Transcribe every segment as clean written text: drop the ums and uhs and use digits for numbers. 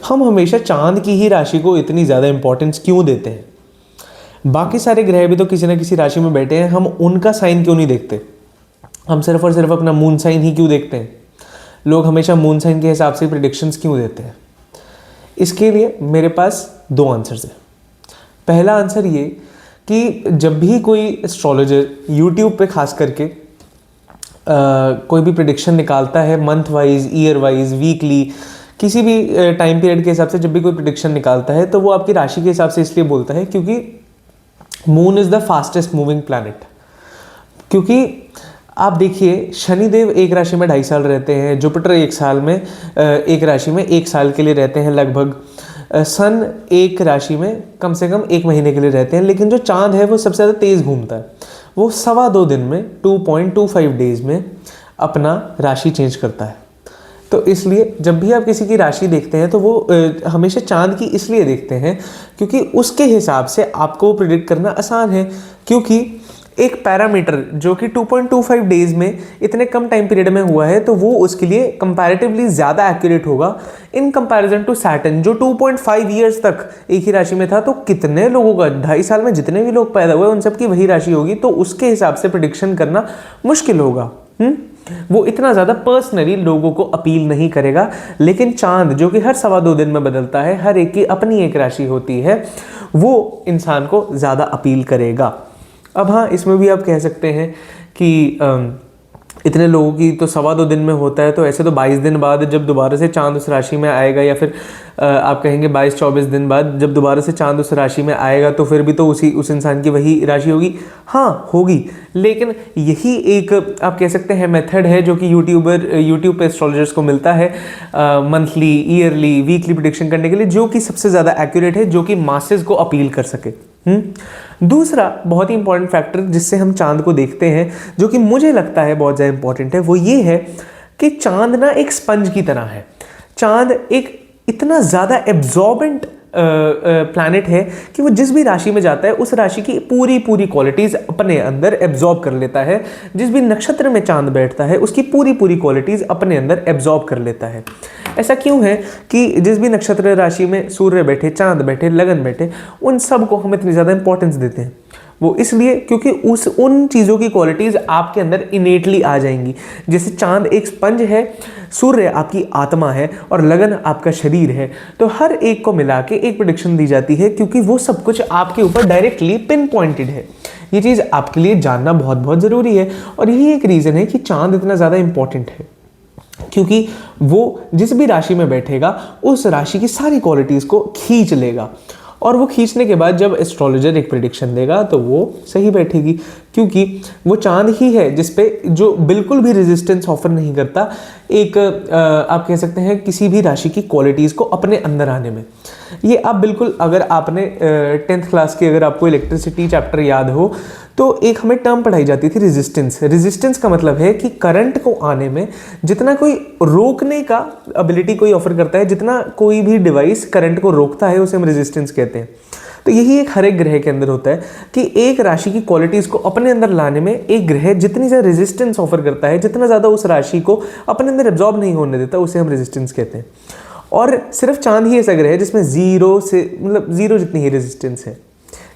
हम हमेशा चांद की ही राशि को इतनी ज़्यादा इंपॉर्टेंस क्यों देते हैं? बाकी सारे ग्रह भी तो किसी ना किसी राशि में बैठे हैं, हम उनका साइन क्यों नहीं देखते? हम सिर्फ और सिर्फ अपना मून साइन ही क्यों देखते हैं? लोग हमेशा मून साइन के हिसाब से प्रेडिक्शंस क्यों देते हैं? इसके लिए मेरे पास दो आंसर्स हैं। पहला आंसर ये कि जब भी कोई एस्ट्रोलॉजर यूट्यूब पे खास करके कोई भी प्रेडिक्शन निकालता है, month wise, year wise, weekly, किसी भी टाइम पीरियड के हिसाब से जब भी कोई प्रेडिक्शन निकालता है, तो वो आपकी राशि के हिसाब से इसलिए बोलता है क्योंकि moon is the fastest moving planet. क्योंकि आप देखिए, शनिदेव एक राशि में 2.5 साल रहते हैं, जुपिटर एक साल में एक राशि में 1 साल के लिए रहते हैं लगभग, सन एक राशि में कम से कम 1 महीने के लिए रहते हैं, लेकिन जो चांद है वो सबसे ज़्यादा तेज़ घूमता है। वो 2.25 दिन में 2.25 डेज़ में अपना राशि चेंज करता है। तो इसलिए जब भी आप किसी की राशि देखते हैं तो वो हमेशा चांद की इसलिए देखते हैं क्योंकि उसके हिसाब से आपको प्रिडिक्ट करना आसान है। क्योंकि एक पैरामीटर जो कि 2.25 डेज़ में इतने कम टाइम पीरियड में हुआ है, तो वो उसके लिए कंपैरेटिवली ज़्यादा एक्यूरेट होगा इन कंपैरिजन टू सैटर्न जो 2.5 ईयर्स तक एक ही राशि में था। तो कितने लोगों का 2.5 साल में जितने भी लोग पैदा हुए उन सब की वही राशि होगी, तो उसके हिसाब से प्रेडिक्शन करना मुश्किल होगा। वो इतना ज़्यादा पर्सनली लोगों को अपील नहीं करेगा। लेकिन चांद जो कि हर 2.25 दिन में बदलता है, हर एक की अपनी एक राशि होती है, वो इंसान को ज़्यादा अपील करेगा। अब हाँ, इसमें भी आप कह सकते हैं कि इतने लोगों की तो 2.25 दिन में होता है, तो ऐसे तो 22 दिन बाद जब दोबारा से चांद उस राशि में आएगा, या फिर आप कहेंगे 22-24 दिन बाद जब दोबारा से चांद उस राशि में आएगा, तो फिर भी तो उस इंसान की वही राशि होगी। हाँ होगी, लेकिन यही एक आप कह सकते हैं मेथड है जो कि यूट्यूब पे एस्ट्रोलॉजर्स को मिलता है मंथली, ईयरली, वीकली प्रेडिक्शन करने के लिए, जो कि सबसे ज़्यादा एक्यूरेट है, जो कि मासेस को अपील कर सके। दूसरा बहुत ही इंपॉर्टेंट फैक्टर जिससे हम चांद को देखते हैं, जो कि मुझे लगता है बहुत ज़्यादा इंपॉर्टेंट है, वो ये है कि चांद ना एक स्पंज की तरह है। चांद एक इतना ज़्यादा एब्जॉर्बेंट प्लैनेट है कि वो जिस भी राशि में जाता है उस राशि की पूरी क्वालिटीज़ अपने अंदर एब्जॉर्ब कर लेता है। जिस भी नक्षत्र में चांद बैठता है उसकी पूरी क्वालिटीज़ अपने अंदर एब्जॉर्ब कर लेता है। ऐसा क्यों है कि जिस भी नक्षत्र राशि में सूर्य बैठे, चांद बैठे, लगन बैठे, उन सब को हम इतनी ज़्यादा इंपॉर्टेंस देते हैं? वो इसलिए क्योंकि उन चीज़ों की क्वालिटीज़ आपके अंदर इनेटली आ जाएंगी। जैसे चांद एक स्पंज है, सूर्य आपकी आत्मा है और लगन आपका शरीर है, तो हर एक को मिला के एक प्रेडिक्शन दी जाती है क्योंकि वो सब कुछ आपके ऊपर डायरेक्टली पिन पॉइंटेड है। ये चीज़ आपके लिए जानना बहुत ज़रूरी है, और यही एक रीज़न है कि चांद इतना ज़्यादा इंपॉर्टेंट है, क्योंकि वो जिस भी राशि में बैठेगा उस राशि की सारी क्वालिटीज़ को खींच लेगा, और वो खींचने के बाद जब एस्ट्रोलॉजर एक प्रेडिक्शन देगा तो वो सही बैठेगी, क्योंकि वो चांद ही है जिस पे जो बिल्कुल भी रेजिस्टेंस ऑफर नहीं करता एक आप कह सकते हैं किसी भी राशि की क्वालिटीज़ को अपने अंदर आने में। ये आप बिल्कुल, अगर आपने 10th क्लास की अगर आपको इलेक्ट्रिसिटी चैप्टर याद हो तो एक हमें टर्म पढ़ाई जाती थी रेजिस्टेंस। रेजिस्टेंस का मतलब है कि करंट को आने में जितना कोई रोकने का एबिलिटी कोई ऑफर करता है, जितना कोई भी डिवाइस करंट को रोकता है, उसे हम रेजिस्टेंस कहते हैं। तो यही एक हर एक ग्रह के अंदर होता है कि एक राशि की क्वालिटीज़ को अपने अंदर लाने में एक ग्रह जितनी ज़्यादा रेजिस्टेंस ऑफर करता है, जितना ज़्यादा उस राशि को अपने अंदर एब्जॉर्ब नहीं होने देता, उसे हम रेजिस्टेंस कहते हैं। और सिर्फ चांद ही ऐसा ग्रह है जिसमें ज़ीरो जितनी ही रेजिस्टेंस है,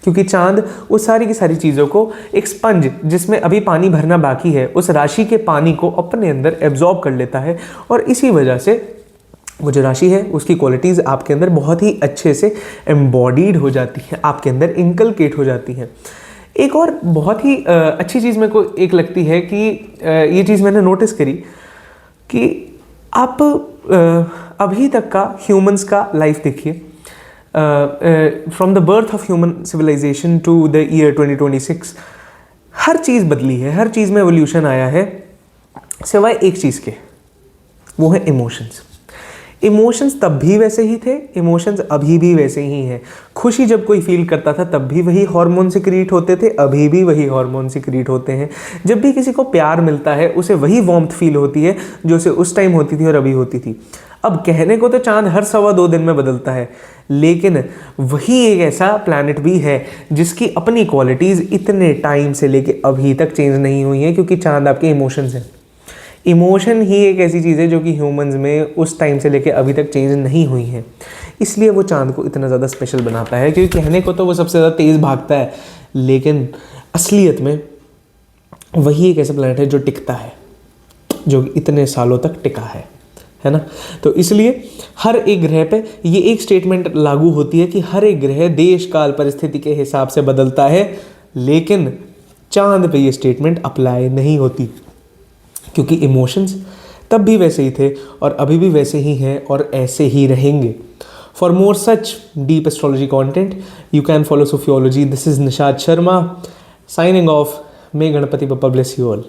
क्योंकि चांद उस सारी की सारी चीज़ों को एक स्पंज जिसमें अभी पानी भरना बाकी है, उस राशि के पानी को अपने अंदर एब्जॉर्ब कर लेता है, और इसी वजह से वो जो राशि है उसकी क्वालिटीज़ आपके अंदर बहुत ही अच्छे से एम्बॉडीड हो जाती हैं, आपके अंदर इनकलकेट हो जाती हैं। एक और बहुत ही अच्छी चीज़ मेरे को एक लगती है कि ये चीज़ मैंने नोटिस करी कि आप अभी तक का ह्यूमंस का लाइफ देखिए, from the birth of human civilisation to the year 2026 हर चीज़ बदली है, हर चीज़ में एवोल्यूशन आया है, सिवाय एक चीज़ के, वो है इमोशंस। इमोशंस तब भी वैसे ही थे, इमोशंस अभी भी वैसे ही हैं। खुशी जब कोई फील करता था तब भी वही हार्मोन सिक्रीट होते थे, अभी भी वही हार्मोन सिक्रीट होते हैं। जब भी किसी को प्यार मिलता है उसे वही वार्मथ फील होती है जो उसे उस टाइम होती थी और अभी होती थी। अब कहने को तो चांद हर 2.25 दिन में बदलता है, लेकिन वही एक ऐसा प्लैनेट भी है जिसकी अपनी क्वालिटीज़ इतने टाइम से लेके अभी तक चेंज नहीं हुई हैं, क्योंकि चांद आपके इमोशंस हैं। इमोशन ही एक ऐसी चीज़ है जो कि ह्यूमंस में उस टाइम से लेके अभी तक चेंज नहीं हुई है। इसलिए वो चांद को इतना ज़्यादा स्पेशल बनाता है, क्योंकि कहने को तो वो सबसे ज़्यादा तेज़ भागता है, लेकिन असलियत में वही एक ऐसा प्लैनेट है जो टिकता है, जो इतने सालों तक टिका है ना। तो इसलिए हर एक ग्रह पे ये एक स्टेटमेंट लागू होती है कि हर एक ग्रह देश काल परिस्थिति के हिसाब से बदलता है, लेकिन चांद पे ये स्टेटमेंट अप्लाई नहीं होती, क्योंकि इमोशंस तब भी वैसे ही थे और अभी भी वैसे ही हैं और ऐसे ही रहेंगे। For more such deep astrology content you can follow sophiology. This is Nishad Sharma signing off. May Ganpati Bappa bless you all.